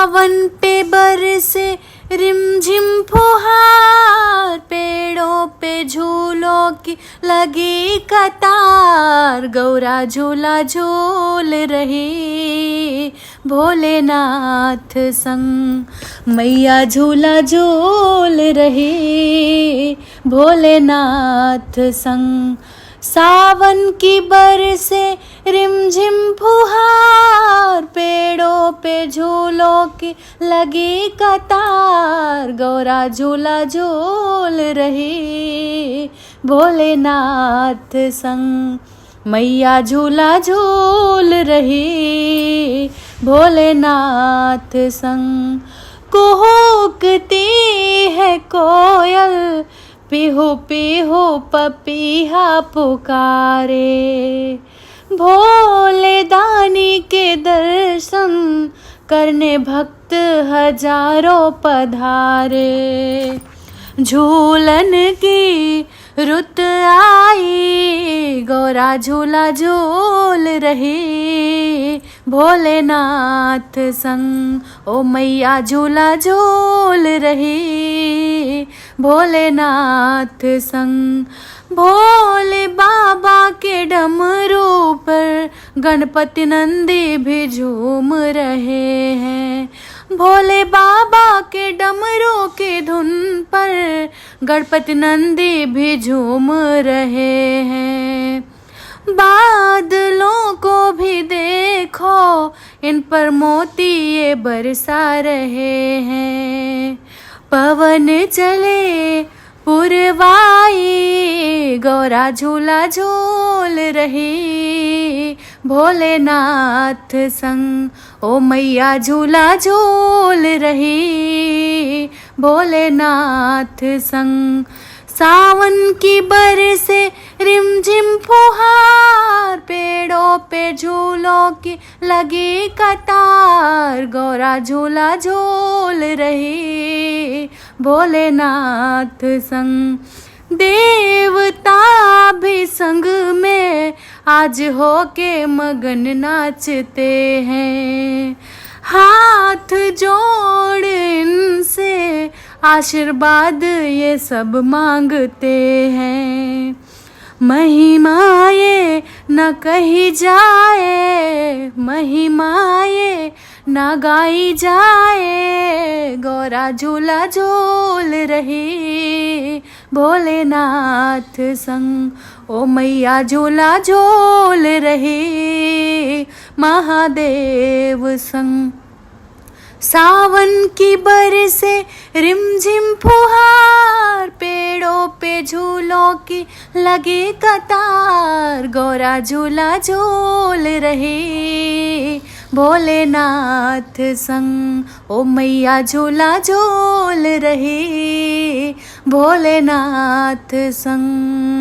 सावन पे बरसे रिमझिम फुहार, पेड़ों पे झूलों की लगी कतार, गौरा झूला झूल रही भोलेनाथ संग, मैया झूला झूल रही भोलेनाथ संग। सावन की बरसे रिमझिम फुहार, पेड़ों पे झूलों की लगी कतार, गौरा झूला झूल रही भोलेनाथ संग, मैया झूला झूल रही भोलेनाथ संग। कुहुकती है कोयल, पीहू पीहू पपीहा पुकारे, भोले दानी के दर्शन करने भक्त हजारों पधारे। झूलन की रुत आई, गौरा झूला झूल रही भोलेनाथ संग, ओ मैया झूला झूल रही भोलेनाथ संग। भोले बाबा के डमरू पर गणपति नंदी भी झूम रहे हैं, भोले बाबा के डमरू की धुन पर गणपति नंदी भी झूम रहे हैं। बादलों को भी देखो, इन पर मोती ये बरसा रहे हैं, पवन चले पुरवाई, गौरा झूला झूल रही भोलेनाथ संग, ओ मैया झूला झूल रही भोलेनाथ संग। सावन की बरसे रिमझिम फुहार, पेड़ों पे झूलों की लगी कतार, गौरा झूला झूल रही भोलेनाथ संग। देवता भी संग में आज होके मगन नाचते हैं, हाथ जोड़ इनसे आशीर्वाद ये सब मांगते हैं। महिमा ये न कही जाए, महिमा ये न गाई जाए, गौरा झूला झूल रही भोलेनाथ संग, ओ मैया झूला झूल रही महादेव संग। सावन की बरसे रिमझिम फुहार, पेड़ों पे झूलों की लगी कतार, गौरा झूला झूल रही भोलेनाथ संग, ओ मैया झूला झूल रही भोलेनाथ संग।